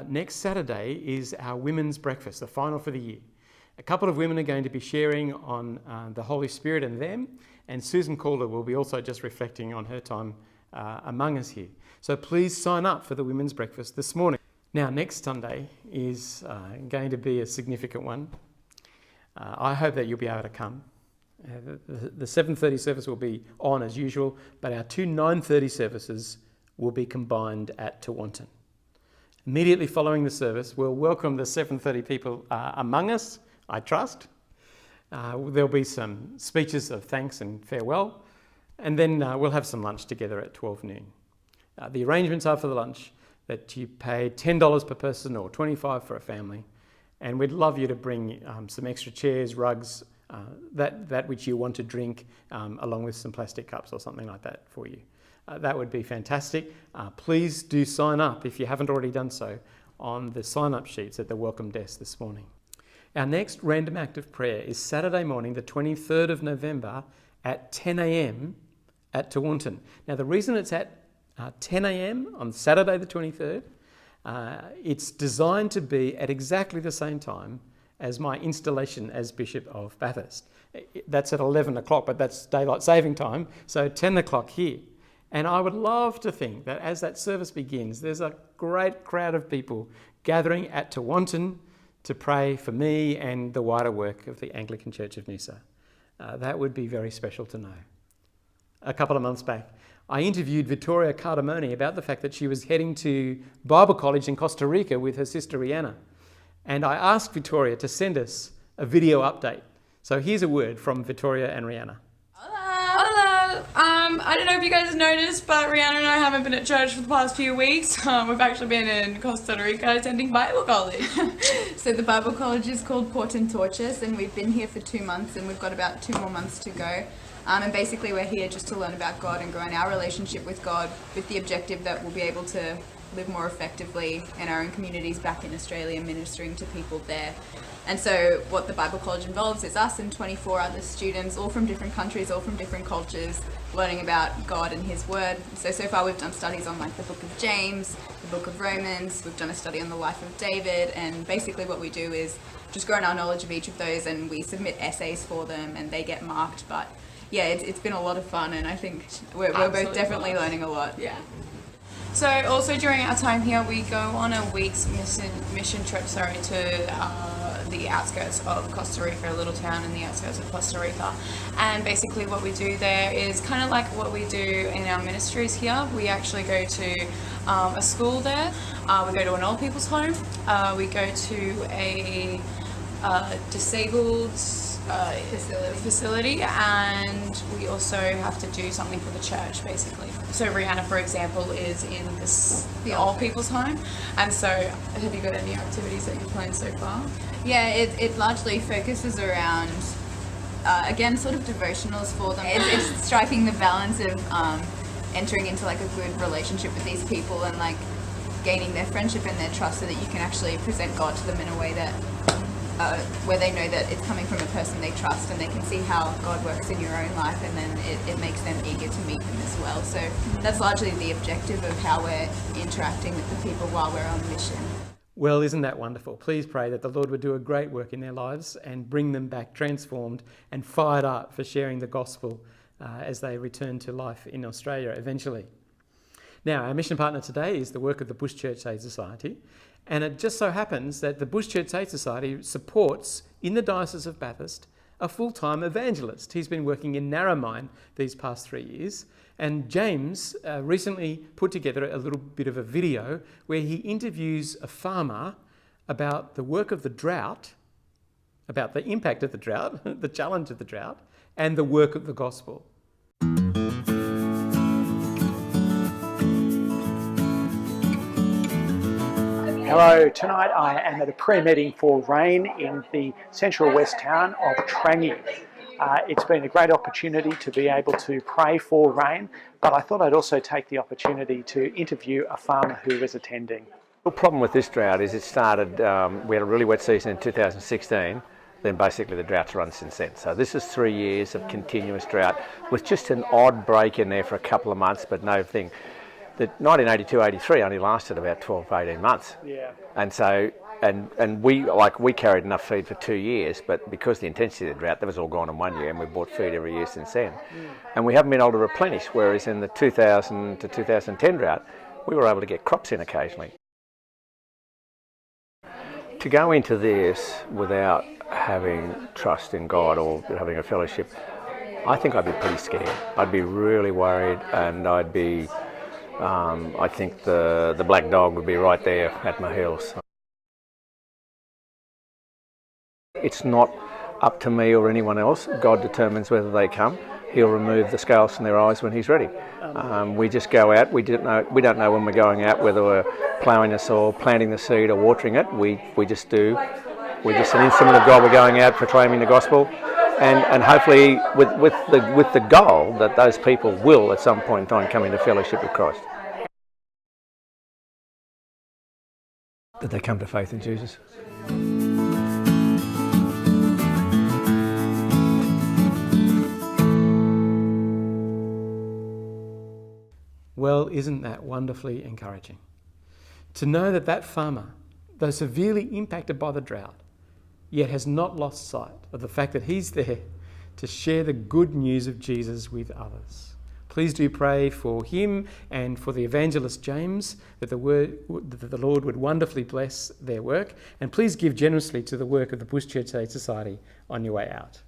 next Saturday is our women's breakfast, the final for the year. A couple of women are going to be sharing on the Holy Spirit and them, and Susan Calder will be also just reflecting on her time among us here. So please sign up for the women's breakfast this morning. Now, next Sunday is going to be a significant one. I hope that you'll be able to come. The 7:30 service will be on as usual, but our two 9:30 services will be combined at Tewantin. Immediately following the service, we'll welcome the 7:30 people among us, I trust. There'll be some speeches of thanks and farewell, and then we'll have some lunch together at 12 noon. The arrangements are for the lunch that you pay $10 per person or $25 for a family, and we'd love you to bring some extra chairs, rugs, that which you want to drink, along with some plastic cups or something like that for you. That would be fantastic. Please do sign up if you haven't already done so on the sign-up sheets at the welcome desk this morning. Our next random act of prayer is Saturday morning, the 23rd of November at 10 a.m. at Tewantin. Now, the reason it's at 10 a.m. on Saturday the 23rd, it's designed to be at exactly the same time as my installation as Bishop of Bathurst. That's at 11 o'clock, but that's daylight saving time, so 10 o'clock here. And I would love to think that as that service begins, there's a great crowd of people gathering at Tewantin to pray for me and the wider work of the Anglican Church of Noosa. That would be very special to know. A couple of months back, I interviewed Vittoria about the fact that she was heading to Bible college in Costa Rica with her sister Rhianna. And I asked Vittoria to send us a video update. So here's a word from Vittoria and Rhianna. Hello. I don't know if you guys noticed, but Rhianna and I haven't been at church for the past few weeks. We've actually been in Costa Rica attending Bible college. So the Bible college is called Porten Torches, and we've been here for 2 months, and we've got about 2 more months to go. And basically we're here just to learn about God and grow in our relationship with God, with the objective that we'll be able to live more effectively in our own communities back in Australia, ministering to people there. And so what the Bible College involves is us and 24 other students, all from different countries, all from different cultures, learning about God and His Word. So far we've done studies on like the book of James, the book of Romans, we've done a study on the life of David, and basically what we do is just grow in our knowledge of each of those, and we submit essays for them and they get marked. But yeah, it's been a lot of fun, and I think we're both definitely learning a lot. Yeah. So also during our time here, we go on a week's mission trip to the outskirts of Costa Rica, a little town in the outskirts of Costa Rica. And basically what we do there is kind of like what we do in our ministries here. We actually go to a school there, we go to an old people's home, we go to a disabled facility, and we also have to do something for the church basically. So Rhianna, for example, is in the old people's home, and so have you got any activities that you've planned so far? Yeah, it largely focuses around again sort of devotionals for them. It's striking the balance of entering into like a good relationship with these people and like gaining their friendship and their trust, so that you can actually present God to them in a way that where they know that it's coming from a person they trust, and they can see how God works in your own life, and then it makes them eager to meet Him as well. So that's largely the objective of how we're interacting with the people while we're on mission. Well, isn't that wonderful? Please pray that the Lord would do a great work in their lives and bring them back transformed and fired up for sharing the gospel as they return to life in Australia eventually. Now, our mission partner today is the work of the Bush Church Aid Society. And it just so happens that the Bush Church Aid Society supports, in the Diocese of Bathurst, a full-time evangelist. He's been working in Narromine these past 3 years. And James recently put together a little bit of a video where he interviews a farmer about the work of the drought, about the impact of the drought, the challenge of the drought, and the work of the gospel. Hello, tonight I am at a prayer meeting for rain in the central west town of Trangie. It's been a great opportunity to be able to pray for rain, but I thought I'd also take the opportunity to interview a farmer who is attending. The problem with this drought is it started, we had a really wet season in 2016, then basically the drought's run since then. So this is 3 years of continuous drought with just an odd break in there for a couple of months, but no thing. that 1982-83 only lasted about 12 to 18 months. Yeah. And so, and we carried enough feed for 2 years, but because the intensity of the drought, that was all gone in 1 year, and we bought feed every year since then. And we haven't been able to replenish, whereas in the 2000 to 2010 drought, we were able to get crops in occasionally. To go into this without having trust in God or having a fellowship, I think I'd be pretty scared. I'd be really worried, and I'd be, I think the black dog would be right there at my heels. It's not up to me or anyone else. God determines whether they come. He'll remove the scales from their eyes when He's ready. We just go out. We don't know when we're going out, whether we're ploughing the soil, planting the seed, or watering it. We just do. We're just an instrument of God. We're going out proclaiming the gospel, and hopefully with the goal that those people will at some point in time come into fellowship with Christ. That they come to faith in Jesus. Well, isn't that wonderfully encouraging? To know that that farmer, though severely impacted by the drought, yet has not lost sight of the fact that he's there to share the good news of Jesus with others. Please do pray for him and for the evangelist James, that the Lord would wonderfully bless their work, and please give generously to the work of the Bush Church Aid Society on your way out.